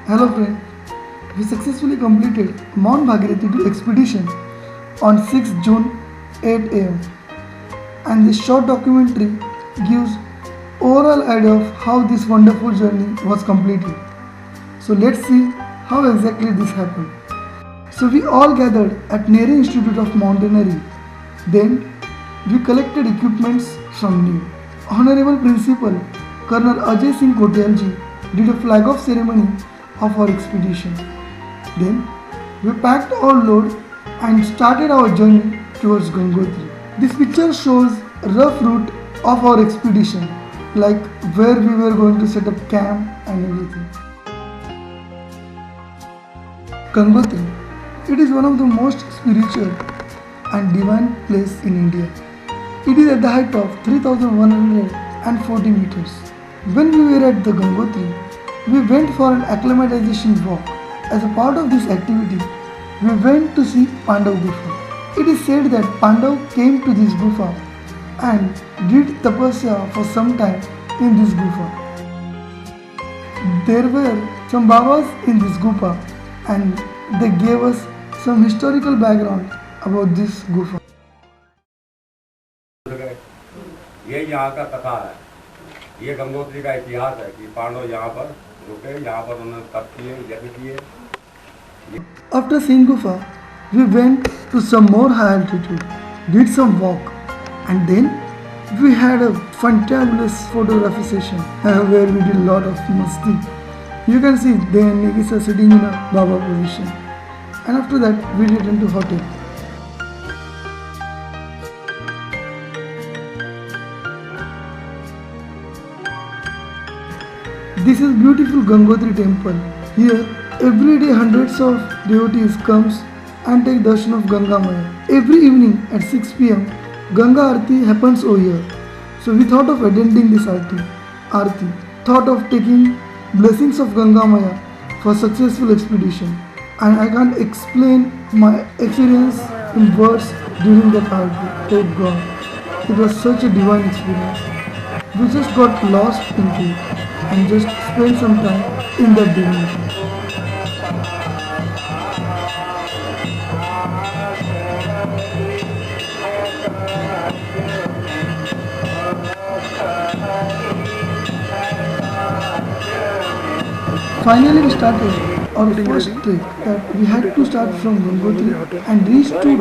Hello friend, we successfully completed Mount Bhagirathi 2 expedition on 6 June 8 am, and this short documentary gives overall idea of how this wonderful journey was completed. So let's see how exactly this happened. So we all gathered at Nehru Institute of Mountaineering. Then we collected equipments from new. Honorable Principal Colonel Ajay Singh Kotialji did a flag off ceremony of our expedition. Then we packed our load and started our journey towards Gangotri. This picture shows rough route of our expedition, like where we were going to set up camp and everything. Gangotri, it is one of the most spiritual and divine place in India. It is at the height of 3140 meters. When we were at the Gangotri, we went for an acclimatization walk. As a part of this activity, we went to see Pandav Gufa. It is said that Pandav came to this Gufa and did tapasya for some time in this Gufa. There were some Babas in this Gufa and they gave us some historical background about this Gufa. ये यहाँ का कथा है। ये गंगोत्री का इतिहास है कि पांडव यहाँ पर रुके, यहाँ पर उन्होंने तप किए, यज्ञ किए। After seeing Gufa, we went to some more high altitude, did some walk, and then we had a fantabulous photography session where we did a lot of masti. You can see then Nigisa sitting in a Baba position, and after that we returned to hotel. This is beautiful Gangotri temple. Here, every day hundreds of devotees comes and take darshan of Ganga Maya. Every evening at 6 p.m, Ganga Aarti happens over here. So we thought of attending this Aarti. Thought of taking blessings of Ganga Maya for successful expedition. And I can't explain my experience in words during that Aarti. Oh God, it was such a divine experience. We just got lost into it and just spend some time in that divinity. Finally we started our first trek that we had to start from Gangotri and reach to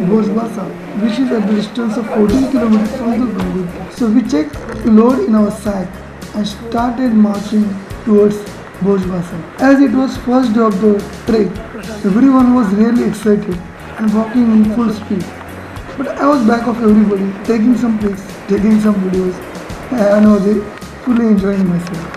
Bhojbasa, which is at the distance of 14 kilometers from the Gangotri. So we checked load in our sack and started marching towards Bhojbasa. As it was first day of the trek, everyone was really excited and walking in full speed. But I was back of everybody, taking some pics, taking some videos, and I was fully enjoying myself.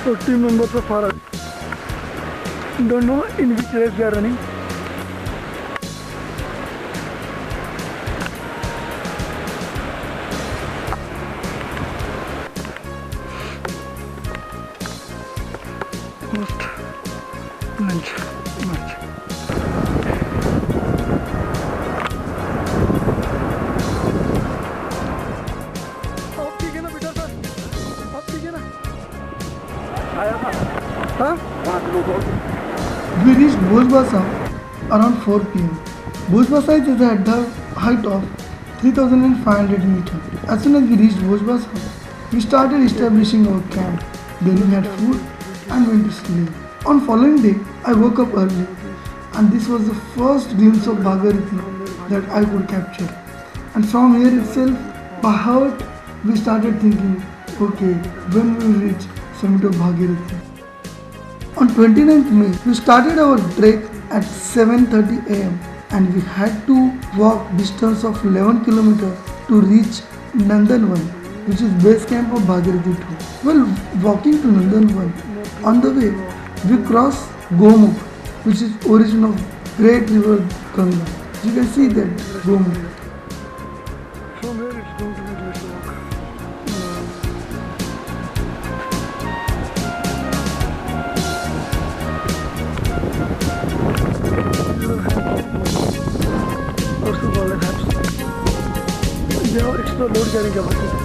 So team members so far don't know in which race they are running. Post lunch match. We reached Bhojbasa around 4 p.m. Bhojbasa is at the height of 3,500 meters. As soon as we reached Bhojbasa, we started establishing our camp. Then we had food and went to sleep. On following day, I woke up early, and this was the first glimpse of Bhagirathi that I could capture. And from here itself, by heart, we started thinking, okay, when we will reach summit of Bhagirathi. On 29th May, we started our trek at 7:30 am, and we had to walk distance of 11 km to reach Nandanvan, which is base camp of Bhagirathi 2. While walking to Nandanvan, on the way, we crossed Gomukh, which is origin of great river Ganga. You can see that Gomukh. From here it's going to be less walk. Also called as HAPS. They have extra load carrying capacity.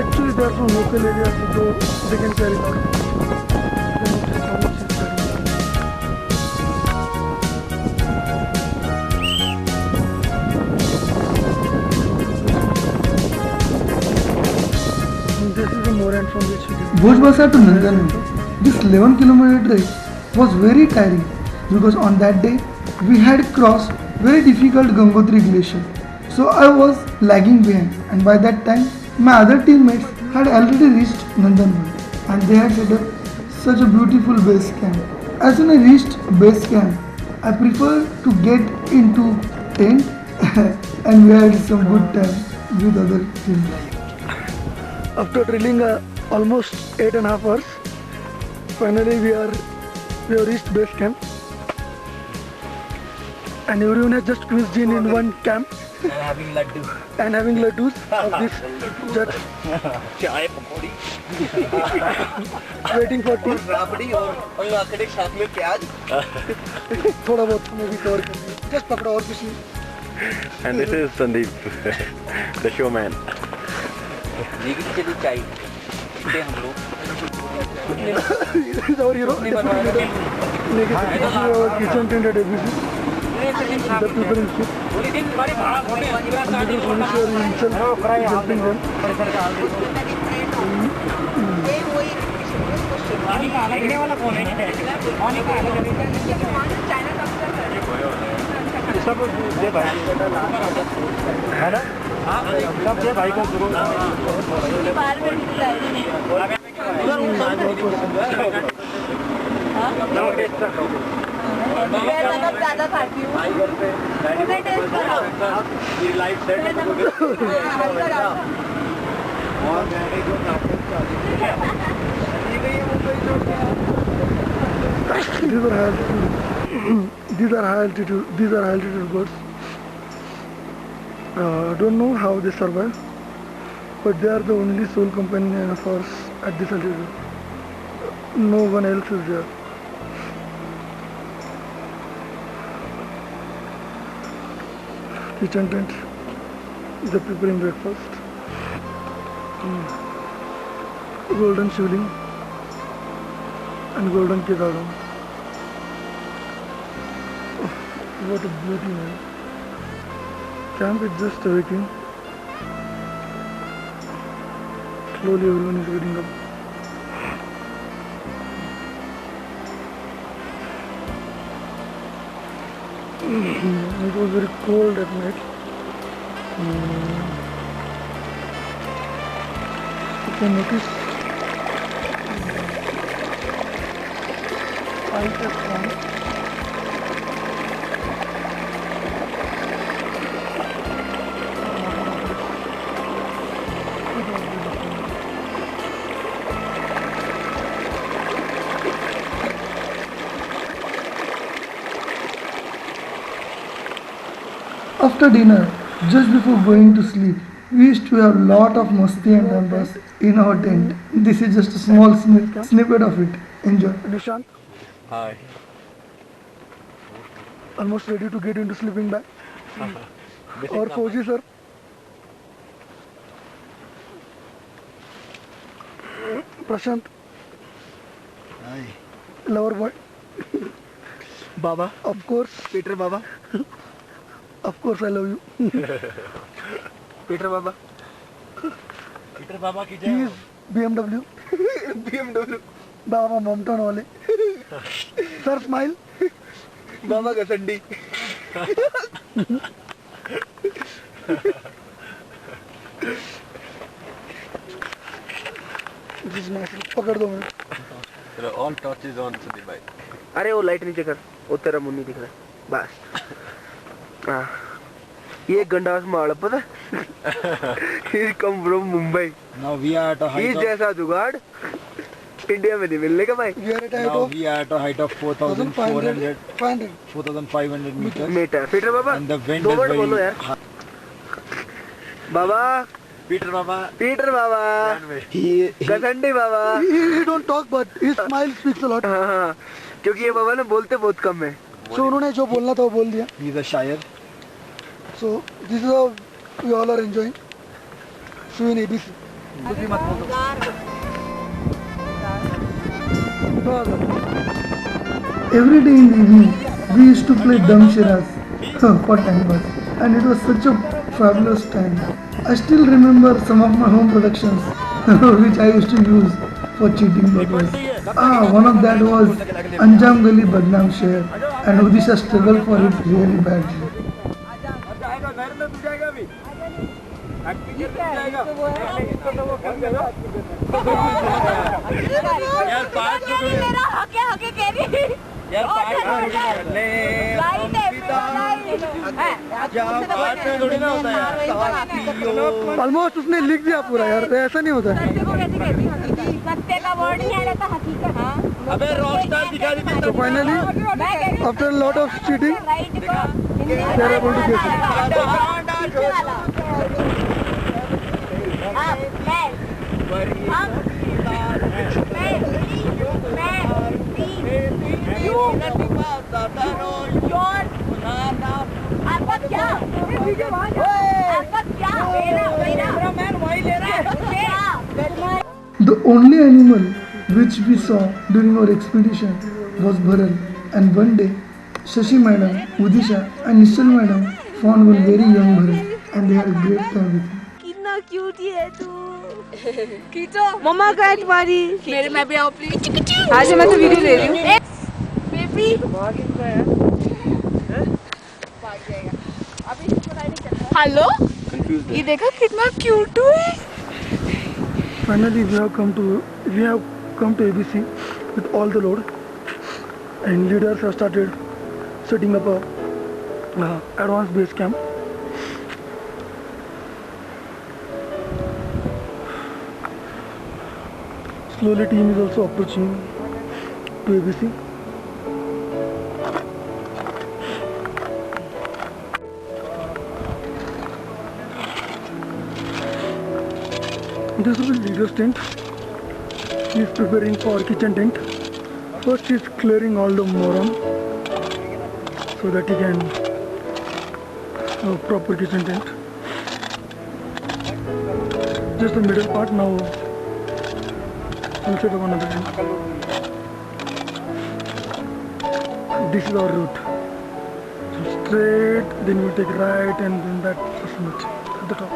Actually there are some local areas so they can carry load. Then it is how much is carrying. This is the more end from which we can. Bhojbasa to Nandanvan. This 11 km trek was very tiring because on that day we had crossed very difficult Gangotri glacier. So I was lagging behind, and by that time my other teammates had already reached Nandanvan and they had set up such a beautiful base camp. As soon as I reached base camp, I preferred to get into tent and we had some good time with other teammates. After drilling almost 8.5 hours, finally we have reached base camp, and everyone has just squeezed in one camp And having laddu. and having laddus of this just चाय पकौड़ी waiting for tea. Rabri और आखिरी साथ में प्याज. थोड़ा बहुत हमें भी कवर कर दिया, जस्ट पकड़ा और कुछ नहीं. And this is Sandeep, the showman. नीगी चली चाय पीते हम लोग. This is our hero. Our kitchen tent at ABC. The people in ship. himself helping them. सब ये भाई है ना, सब ये भाई को ज्यादा खाती हूँ टेस्ट करो These are high altitude birds. I don't know how they survive, but they are the only sole companion of ours at this altitude. No one else is there. Kitchen tent, the preparing breakfast. Golden shivling and golden kedaram. What a beauty, man. Camp is just awakening. Slowly everyone is getting up. It was very cold at night. You can notice ice has formed. After dinner, just before going to sleep, we used to have lot of masti and time pass in our tent. This is just a small snippet of it. Enjoy. Nishant, Hi. almost ready to get into sleeping bag. Or Fauji sir. Prashant. Hi. Lover boy. Baba. Of course. Peter Baba. Of course I love you. Peter Baba. Peter Baba की He is BMW. BMW. बाबा ममटान वाले sir smile बाबा घसंडी पकड़ दो मिनट all torch is on Sudeep भाई। अरे वो light नीचे कर, वो तेरा मुंह नहीं दिख रहा बस। हाँ ये गंडास माल पता ही come from Mumbai. Now we are at a height इस जैसा जुगाड़ इंडिया में नहीं मिलने का भाई। We are at a height of 4500 metre फीटर बाबा। And the wind though is word बोलो यार बाबा। पीटर बाबा घसंडी बाबा। he don't talk but his smile speaks a lot. हाँ क्योंकि ये बाबा ना बोलते बहुत कम है। So उन्होंने जो बोलना था वो बोल दिया। ही इज अ शायर। So this is how we all are enjoying. See you in ABC. Every day in the evening, we used to play Dum Shiraz for time pass, and it was such a fabulous time. I still remember some of my home productions which I used to use for cheating purpose. One of that was Anjam Gali Badnaam Sheher, and Udisha struggled for it really badly. यार 5 मेरा हके हके कह रही यार 5 थोड़ी ना होता यार। ऑलमोस्ट उसने लिख दिया पूरा यार, ऐसा नहीं होता है। सत्य का वर्ड नहीं आ रहा था हकीकत। अबे रॉकस्टार दिखा दी। So finally, after a lot of cheating, they are able to get it. The only animal which we saw during our expedition was Bharal, and one day Shashi Madam, Udisha and Nishal Madam found one very young Bharal, and they had a great time with him. कितना cute है तू। खींचो मम्मा का तुम्हारी मेरे में भी आओ प्लीज। आज मैं तो वीडियो ले रही हूँ। बेबी हेलो ये देखा कितना क्यूट है। Finally, we have come to ABC with all the load, and leaders have started setting up a advanced base camp. Slowly, team is also approaching to ABC. This is the leader's tent. He is preparing for kitchen tent. First he is clearing all the moron so that he can have a proper kitchen tent. Just the middle part now. We'll set up another tent. This is our route. So straight, then we take right, and then that's much at the top.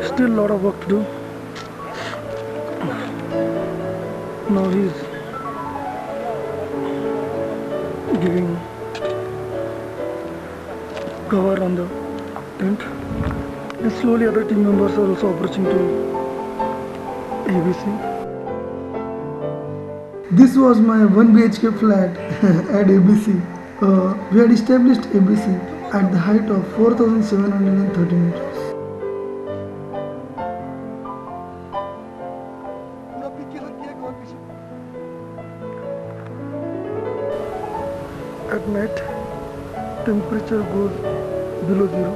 Still a lot of work to do. Now he's giving cover on the tent, and slowly other team members are also approaching to ABC. This was my 1 BHK flat at ABC. We had established ABC at the height of 4,730 meters. At night, temperature goes below zero.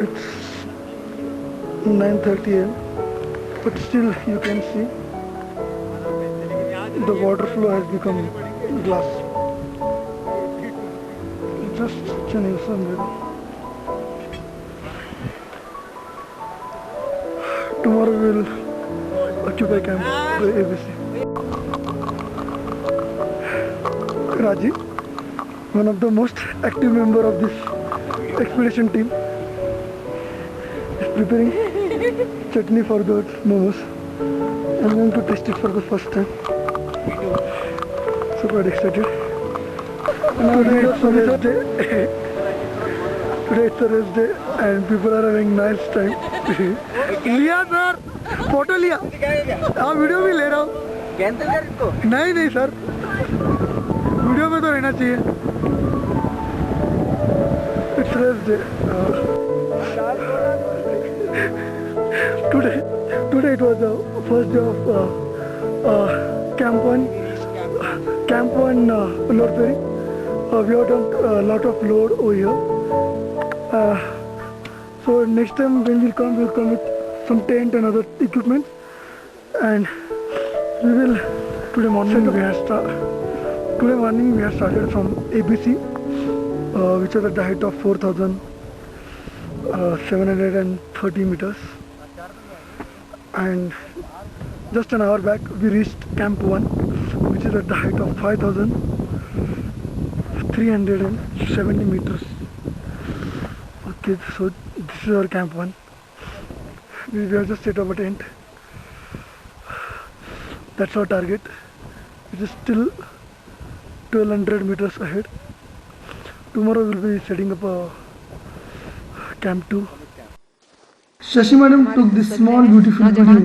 It's 9:30 am, but still you can see the water flow has become glass. Just chilling somewhere. Tomorrow we'll occupy camp by ABC. Raji, one of the most active member of this expedition team, is preparing chutney for the momos. I'm going to test it for the first time. So quite excited. Today it's a rest day. Today it's a rest day and people are having nice time. लिया sir, photo लिया, हाँ video भी ले रहा हूँ। Cancel कर इसको। नहीं नहीं सर, वीडियो में तो रहना चाहिए। It's rest day. Today it was the first day of Camp 1 Lord Ferry. We have done a lot of load over here. So next time when we'll come with some tent and other equipment, and we will. Today morning we have started from ABC, which is at the height of 4,730 meters, and just an hour back we reached Camp 1, which is at the height of 5,370 meters. Okay, so this is our Camp 1. We have just set up a tent. That's our target. It is still 1200 meters ahead. Tomorrow we'll be setting up a Camp 2. Shashi madam took this small beautiful video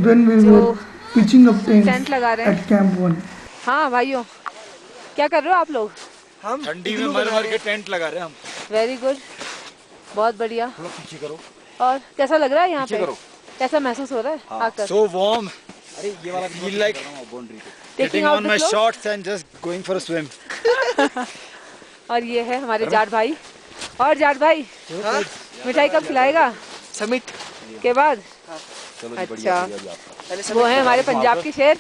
when we were pitching up tent tents लगा रहे हैं। at Camp 1. हाँ भाइयों, क्या कर रहे हो आप लोग? हम ठंडी में मर के टेंट लगा रहे हैं हम। वेरी गुड, बहुत बढ़िया। थोड़ा पीछे करो। और कैसा लग रहा है यहाँ पीछे पे? करो। कैसा महसूस हो रहा है आकर? So warm. अरे ये वाला feel like getting on my shorts and just going for a swim. और ये है हमारे जाट भाई। और जाट भाई, मिठाई कब खिलाएगा? समिट के बाद? अच्छा, वो है हमारे पंजाब के शेर।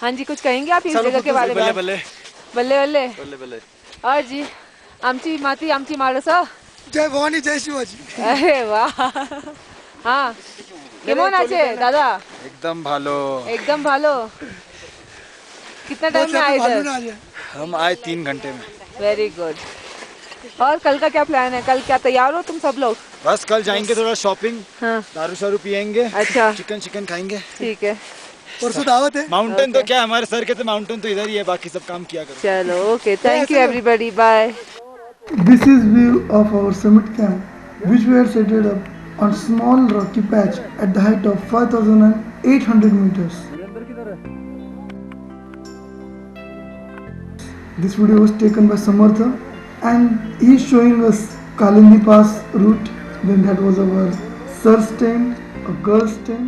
हाँ जी, कुछ कहेंगे आप इस जगह के बारे में? बल्ले बल्ले बल्ले बल्ले। बल्ले बल्ले। और जी, आमची माती आमची मारसा। जय भवानी जय शिवाजी। अरे वाह, हाँ केमन আছে दादा? एकदम भालो। एकदम भालो। कितना टाइम में आए इधर? हम आए 3 घंटे में। Very good. और कल का क्या प्लान है? कल क्या तैयार हो तुम सब लोग? बस कल जाएंगे थोड़ा शॉपिंग, हाँ दारू शारू पियेंगे, अच्छा चिकन खाएंगे। ठीक है, परसों दावत है। माउंटेन तो क्या हमारे सर के तो माउंटेन तो इधर ही है, बाकी सब काम किया करो। चलो okay, thank you everybody, bye. This is view of our summit camp, which we had set it up on small rocky patch at the height of 5,800 meters. This video was taken by Samartha and he is showing us Kalindi Pass route. Then that was our sir's tent, a girl's tent.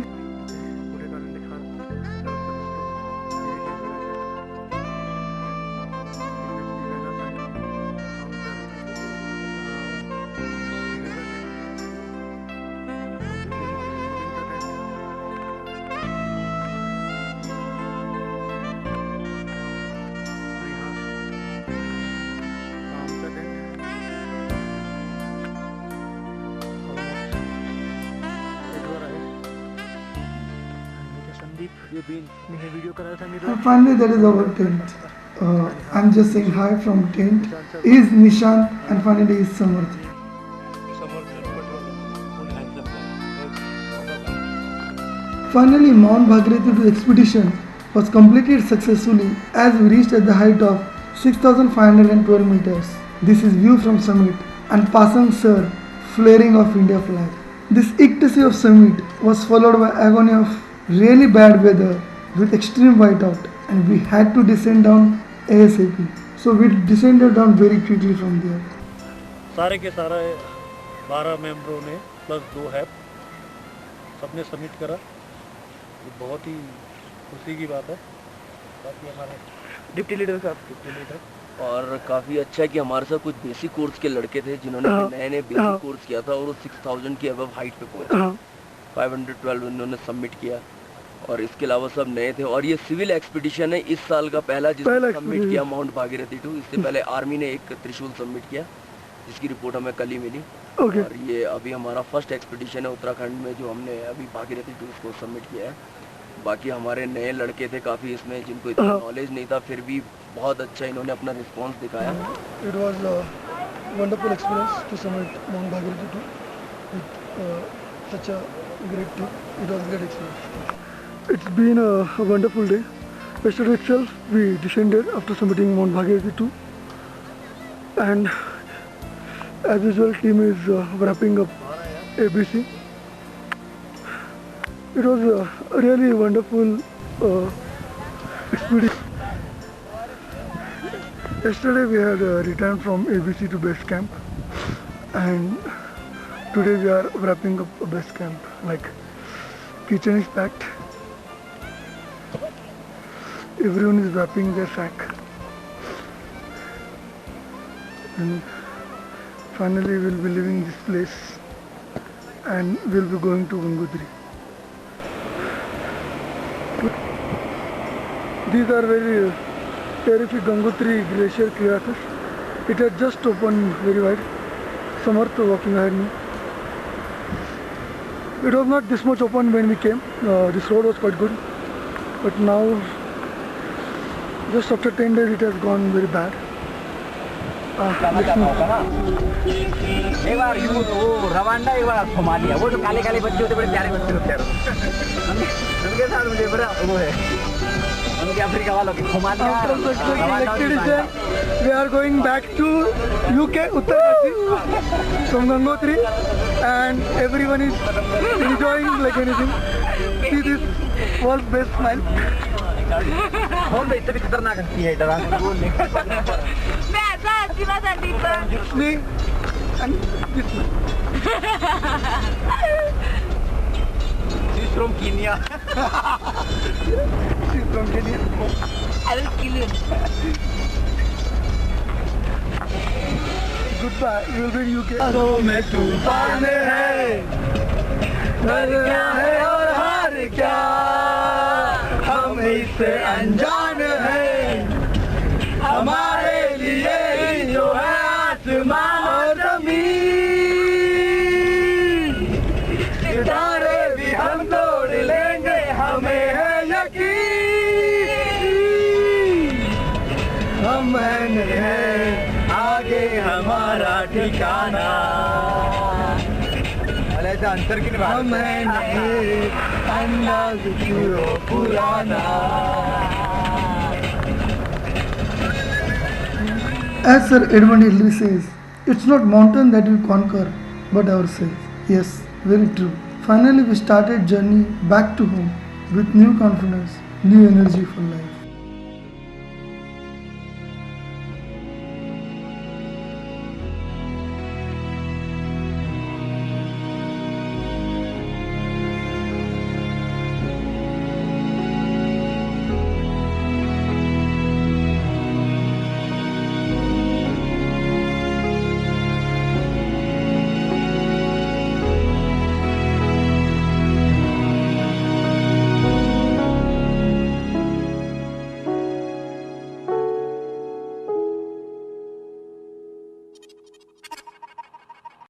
And finally, that is our tent. I'm just saying hi from tent. He is Nishan and finally he is Samarth. Finally, Mount Bhagirathi to expedition was completed successfully as we reached at the height of 6,512 meters. This is view from summit and Pasang Sir flaring of India flag. This ecstasy of summit was followed by agony of really bad weather with extreme whiteout and we had to descend down ASAP. So we descended down very quickly from there. सारे के सारे 12 मेंबरों ने plus 2 हैप सबने submit करा। ये बहुत ही खुशी की बात है। बाकी हमारे डिप्टी लीडर साहब, और काफ़ी अच्छा है कि हमारे साथ कुछ बेसिक कोर्स के लड़के थे जिन्होंने नए बेसिक कोर्स किया था और वो 6000 की अबव हाइट पे पहुंचे। 512 इन्होंने सबमिट किया और इसके अलावा सब नए थे। और ये सिविल एक्सपीडिशन है इस साल का पहला जिसने सबमिट किया माउंट भागीरथी 2। इससे पहले आर्मी ने एक त्रिशूल सबमिट किया जिसकी रिपोर्ट हमें कल ही मिली। और ये अभी हमारा फर्स्ट एक्सपीडिशन है उत्तराखंड में जो हमने अभी भागीरथी 2 को सबमिट किया है। बाकी हमारे नए लड़के थे काफ़ी इसमें जिनको इतना नॉलेज नहीं था, फिर भी बहुत अच्छा इन्होंने अपना रिस्पॉन्स दिखाया। It was a wonderful experience to summit Mount Bhagirathi 2 with such a great trip. It was a great experience. it's been a wonderful day. Yesterday itself we descended after summiting Mount Bhagirathi 2, and as usual team is wrapping up ABC. It was a really wonderful experience. Yesterday we had returned from ABC to base camp, and today we are wrapping up a base camp. Like, kitchen is packed, everyone is wrapping their sack, and finally we'll be leaving this place and we'll be going to Gangotri. These are very terrific Gangotri glacier creatures. It had just opened very wide. Samarth walking ahead me. It was not this much open when we came. This road was quite good, but now just after 10 days it has gone very bad. एक बार वो Rwanda एक बार घुमा दिया, वो जो काले काले बच्चे होते बड़े प्यारे बच्चे होते हैं, उनके साथ मुझे बड़ा वो है, उनके अफ्रीका वालों के घुमा दिया. We are going back to UK, Uttarakhand from Gangotri, and everyone is enjoying like anything. See this world's best smile. Phone पे इतनी खतरनाक हंसी है, डरा बोलने मैं ऐसा हंसी ना संदीप पर. Me and this man. She's from Kenya. She's from Kenya. I will kill you. Goodbye. We will be in UK. तो मैं तूफान है, डर क्या है और हार क्या, हम इससे अनजान है, हमारे लिए ही जो है आसमान और ज़मीन, सितारे भी हम तोड़ लेंगे, हमें है यकीन, हम हैं आगे हमारा ठिकाना, अंतर की हम नहीं अंदाज पुराना. As Sir Edmund Hillary says, it's not mountain that we conquer, but ourselves. Yes, very true. Finally, we started journey back to home with new confidence, new energy for life.